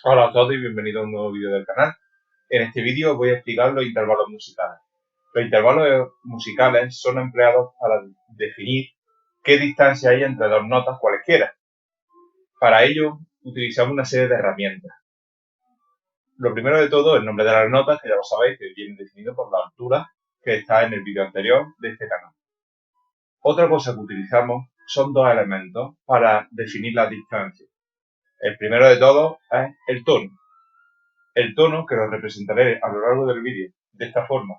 Hola a todos y bienvenidos a un nuevo vídeo del canal. En este vídeo os voy a explicar los intervalos musicales. Los intervalos musicales son empleados para definir qué distancia hay entre dos notas cualesquiera. Para ello utilizamos una serie de herramientas. Lo primero de todo, el nombre de las notas, que ya lo sabéis, que viene definido por la altura que está en el vídeo anterior de este canal. Otra cosa que utilizamos son dos elementos para definir la distancia. El primero de todos es el tono. El tono, que lo representaré a lo largo del vídeo de esta forma.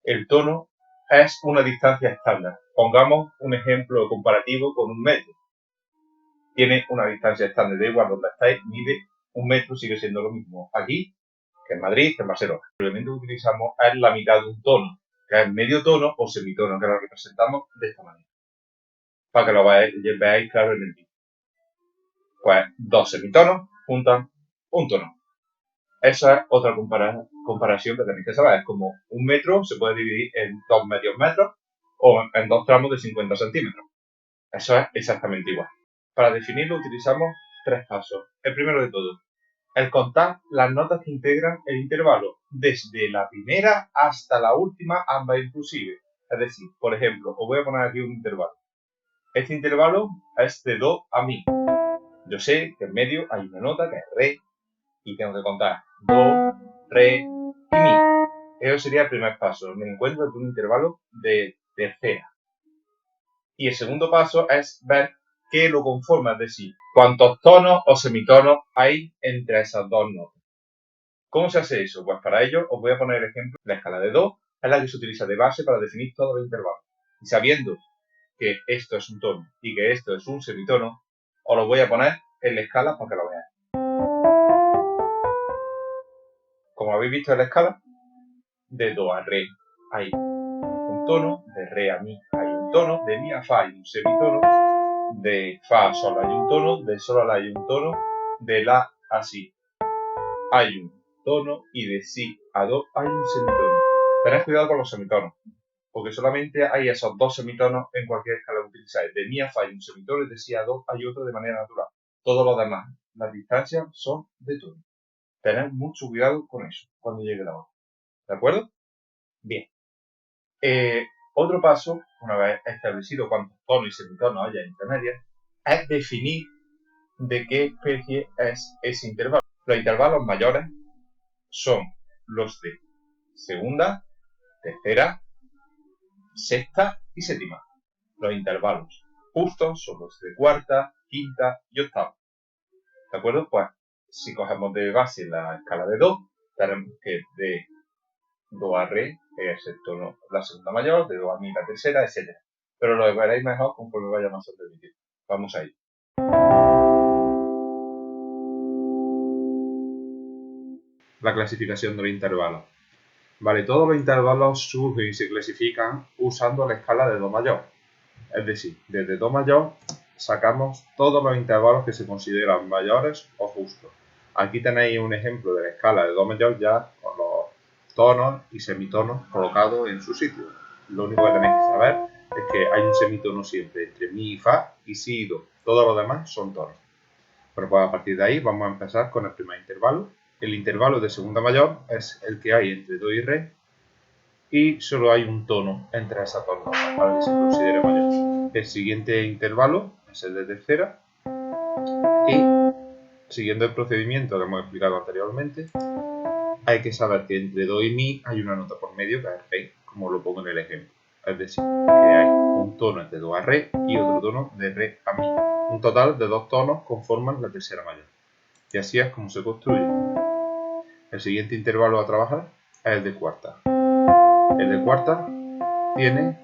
El tono es una distancia estándar. Pongamos un ejemplo comparativo con un metro. Tiene una distancia estándar, da igual donde estáis, mide un metro, sigue siendo lo mismo aquí que en Madrid, que en Barcelona. El elemento que utilizamos es la mitad de un tono, que es medio tono o semitono, que lo representamos de esta manera. Para que lo veáis claro en el vídeo. Pues dos semitonos juntan un tono. Esa es otra comparación que tenéis que saber. Es como un metro se puede dividir en dos medios metros o en dos tramos de 50 centímetros. Eso es exactamente igual. Para definirlo utilizamos tres pasos. El primero de todo, el contar las notas que integran el intervalo, desde la primera hasta la última, ambas inclusive. Es decir, por ejemplo, os voy a poner aquí un intervalo. Este intervalo es de do a mi. Yo sé que en medio hay una nota que es re y tengo que contar do, re y mi. Eso sería el primer paso. Me encuentro en un intervalo de tercera. Y el segundo paso es ver qué lo conforma, es decir, cuántos tonos o semitonos hay entre esas dos notas. ¿Cómo se hace eso? Pues para ello os voy a poner el ejemplo. La escala de do es la que se utiliza de base para definir todos los intervalos. Y sabiendo que esto es un tono y que esto es un semitono, os lo voy a poner en la escala para que lo veáis. Como habéis visto en la escala, de do a re hay un tono, de re a mi hay un tono, de mi a fa hay un semitono, de fa a sol hay un tono, de sol a la hay un tono, de la a si hay un tono y de si a do hay un semitono. Tened cuidado con los semitonos, porque solamente hay esos dos semitonos en cualquier escala que utilizáis. De mi a fa hay un semitono y de si a do hay otro de manera natural. Todo lo demás, las distancias son de tono. Tened mucho cuidado con eso cuando llegue la hora. ¿De acuerdo? Bien. Otro paso, una vez establecido cuántos tonos y semitonos haya entre medias, es definir de qué especie es ese intervalo. Los intervalos mayores son los de segunda, tercera, sexta y séptima. Los intervalos justos son los de cuarta, quinta y octava. ¿De acuerdo? Pues si cogemos de base la escala de do, tenemos que de do a re es el tono, la segunda mayor, de do a mi la tercera, etc. Pero lo veréis mejor conforme vaya avanzando el vídeo. Vamos a ir. La clasificación de los intervalos. Vale, todos los intervalos surgen y se clasifican usando la escala de do mayor. Es decir, desde do mayor sacamos todos los intervalos que se consideran mayores o justos. Aquí tenéis un ejemplo de la escala de do mayor ya con los tonos y semitonos colocados en su sitio. Lo único que tenéis que saber es que hay un semitono siempre entre mi y fa y si y do. Todos los demás son tonos. Bueno, pues a partir de ahí vamos a empezar con el primer intervalo. El intervalo de segunda mayor es el que hay entre do y re y solo hay un tono entre esas dos notas para que se considere mayor. El siguiente intervalo es el de tercera y, siguiendo el procedimiento que hemos explicado anteriormente, hay que saber que entre do y mi hay una nota por medio que es re, como lo pongo en el ejemplo. Es decir, que hay un tono entre do a re y otro tono de re a mi. Un total de dos tonos conforman la tercera mayor. Y así es como se construye. El siguiente intervalo a trabajar es el de cuarta. El de cuarta tiene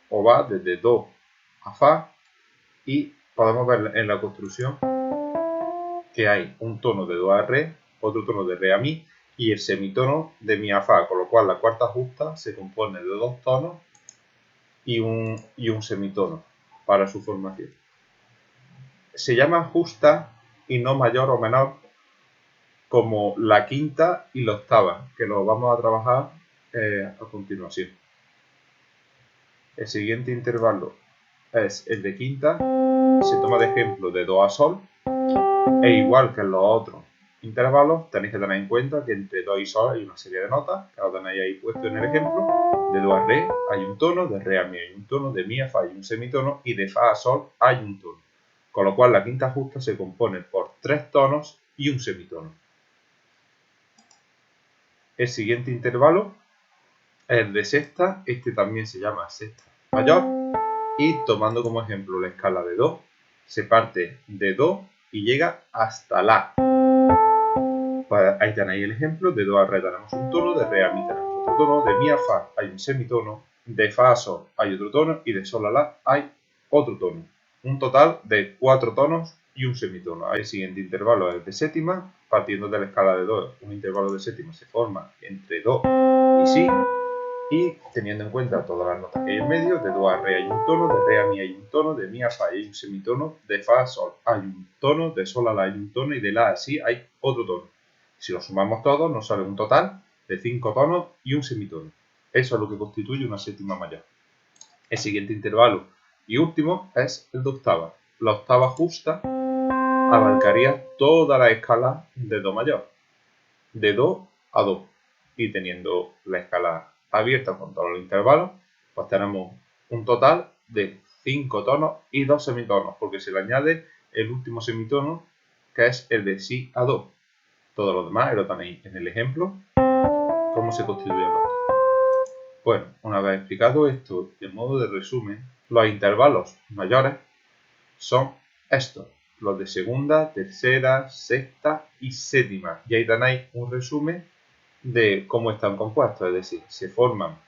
o va desde do a fa y podemos ver en la construcción que hay un tono de do a re, otro tono de re a mi y el semitono de mi a fa, con lo cual la cuarta justa se compone de dos tonos y un semitono para su formación. Se llama justa y no mayor o menor como la quinta y la octava, que lo vamos a trabajar a continuación. El siguiente intervalo es el de quinta, se toma de ejemplo de do a sol E igual que en los otros intervalos, tenéis que tener en cuenta que entre do y sol hay una serie de notas, que lo tenéis ahí puesto en el ejemplo. De do a re hay un tono, de re a mi hay un tono, de mi a fa hay un semitono y de fa a sol hay un tono. Con lo cual la quinta justa se compone por 3 tonos y un semitono. El siguiente intervalo es el de sexta, este también se llama sexta mayor, y tomando como ejemplo la escala de do, se parte de do y llega hasta la. Pues ahí tenéis el ejemplo, de do a re tenemos un tono, de re a mi tenemos otro tono, de mi a fa hay un semitono, de fa a sol hay otro tono y de sol a la hay otro tono. Un total de 4 tonos y un semitono. El siguiente intervalo es el de séptima, partiendo de la escala de do, un intervalo de séptima se forma entre do y si, y teniendo en cuenta todas las notas que hay en medio, de do a re hay un tono, de re a mi hay un tono, de mi a fa hay un semitono, de fa a sol hay un tono, de sol a la hay un tono y de la a si hay otro tono. Si lo sumamos todos nos sale un total de 5 tonos y un semitono. Eso es lo que constituye una séptima mayor. El siguiente intervalo y último es el de octava. La octava justa abarcaría toda la escala de do mayor, de do a do. Y teniendo la escala abierta con todos los intervalos, pues tenemos un total de 5 tonos y 2 semitonos, porque se le añade el último semitono, que es el de si a do. Todo lo demás lo tenéis en el ejemplo, cómo se constituyen los tonos. Bueno, una vez explicado esto, en modo de resumen, los intervalos mayores son estos, los de segunda, tercera, sexta y séptima. Y ahí tenéis un resumen de cómo están compuestos, es decir, se forman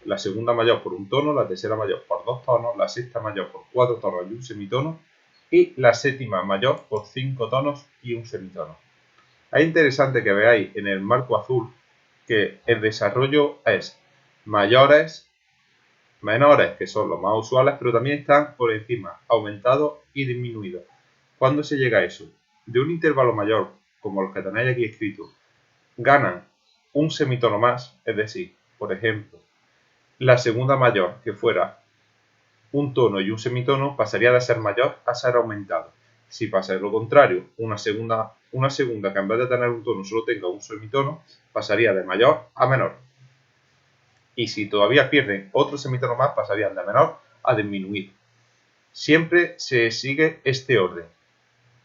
la segunda mayor por un tono, la tercera mayor por 2 tonos, la sexta mayor por 4 tonos y un semitono, y la séptima mayor por 5 tonos y un semitono. Es interesante que veáis en el marco azul que el desarrollo es mayores, menores, que son los más usuales, pero también están por encima, aumentados y disminuidos. ¿Cuándo se llega a eso? De un intervalo mayor, como los que tenéis aquí escritos, ganan un semitono más, es decir, por ejemplo, la segunda mayor, que fuera un tono y un semitono, pasaría de ser mayor a ser aumentado. Si pasa lo contrario, una segunda que en vez de tener un tono solo tenga un semitono, pasaría de mayor a menor. Y si todavía pierden otro semitono más, pasarían de menor a disminuir. Siempre se sigue este orden,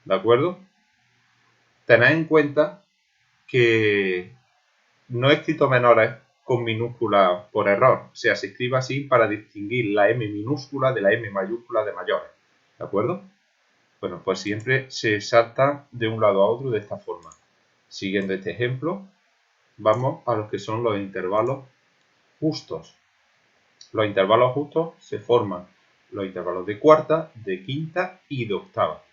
¿de acuerdo? Tened en cuenta que no he escrito menores con minúscula por error, o sea, se escribe así para distinguir la M minúscula de la M mayúscula de mayores, ¿de acuerdo? Bueno, pues siempre se salta de un lado a otro de esta forma. Siguiendo este ejemplo, vamos a los que son los intervalos justos. Los intervalos justos se forman los intervalos de cuarta, de quinta y de octava.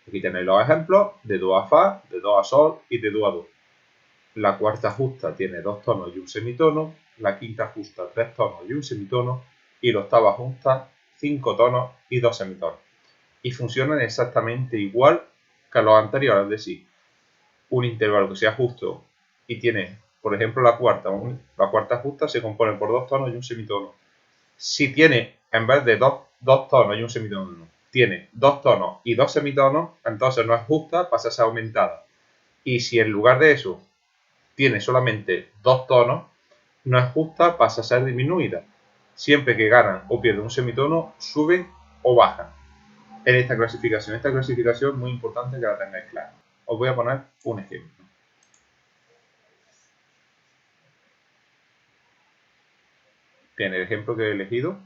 Aquí tenéis los ejemplos de do a fa, de do a sol y de do a do. La cuarta justa tiene 2 tonos y un semitono, la quinta justa 3 tonos y un semitono, y la octava justa 5 tonos y 2 semitonos. Y funcionan exactamente igual que los anteriores, es decir, un intervalo que sea justo y tiene, por ejemplo, la cuarta justa se compone por 2 tonos y un semitono. Si tiene, en vez de dos tonos y un semitono, tiene 2 tonos y 2 semitonos, entonces no es justa, pasa a ser aumentada. Y si en lugar de eso tiene solamente 2 tonos, no es justa, pasa a ser disminuida. Siempre que ganan o pierden un semitono, suben o bajan en esta clasificación. Esta clasificación es muy importante que la tengáis clara. Os voy a poner un ejemplo. Bien, el ejemplo que he elegido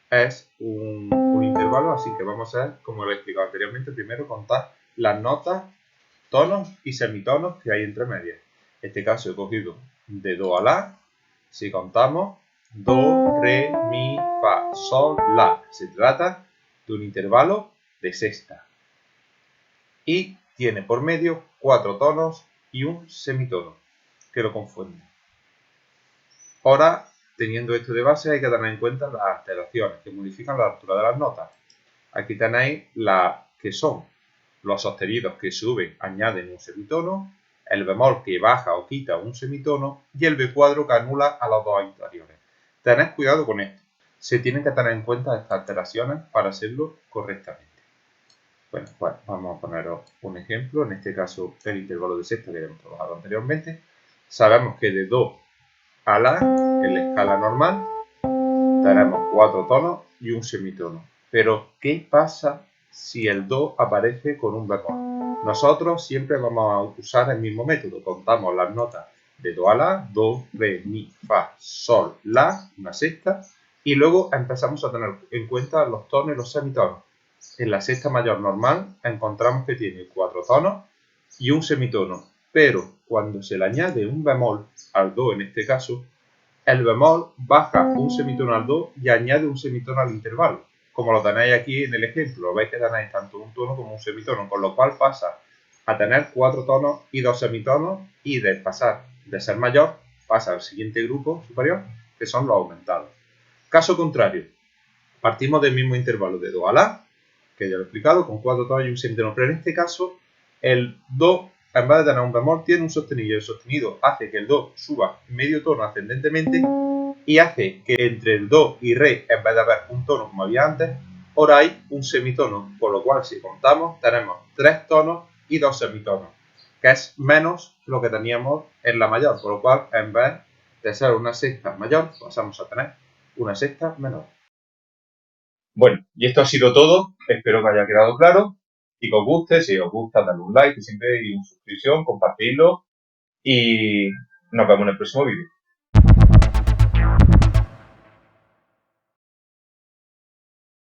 es un intervalo, así que vamos a ver, como lo he explicado anteriormente, primero contar las notas, tonos y semitonos que hay entre medias. En este caso he cogido de do a la, si contamos, do, re, mi, fa, sol, la. Se trata de un intervalo de sexta. Y tiene por medio 4 tonos y un semitono, que lo confunden. Ahora, teniendo esto de base, hay que tener en cuenta las alteraciones que modifican la altura de las notas. Aquí tenéis las que son los sostenidos que suben, añaden un semitono, el bemol que baja o quita un semitono y el B cuadro que anula a los dos anteriores. Tened cuidado con esto. Se tienen que tener en cuenta estas alteraciones para hacerlo correctamente. Bueno, pues vamos a poneros un ejemplo. En este caso, el intervalo de sexta que hemos trabajado anteriormente. Sabemos que de do a la, en la escala normal, tenemos 4 tonos y un semitono. Pero, ¿qué pasa si el do aparece con un bemol? Nosotros siempre vamos a usar el mismo método. Contamos las notas de do a la, do, re, mi, fa, sol, la, una sexta, y luego empezamos a tener en cuenta los tonos y los semitonos. En la sexta mayor normal encontramos que tiene 4 tonos y un semitono, pero cuando se le añade un bemol al do en este caso, el bemol baja un semitono al do y añade un semitono al intervalo, como lo tenéis aquí en el ejemplo. Veis que tenéis tanto un tono como un semitono, con lo cual pasa a tener 4 tonos y 2 semitonos, y de pasar de ser mayor pasa al siguiente grupo superior, que son los aumentados. Caso contrario, partimos del mismo intervalo de do a la, que ya lo he explicado, con 4 tonos y un semitono, pero en este caso el do, en vez de tener un bemol, tiene un sostenido, y el sostenido hace que el do suba medio tono ascendentemente y hace que entre el do y re, en vez de haber un tono como había antes, ahora hay un semitono, por lo cual si contamos tenemos 3 tonos y 2 semitonos, que es menos lo que teníamos en la mayor, por lo cual en vez de ser una sexta mayor, pasamos a tener una sexta menor. Bueno, y esto ha sido todo. Espero que haya quedado claro y que os guste. Si os gusta, dadle un like, siempre y una suscripción, compartirlo, y nos vemos en el próximo vídeo.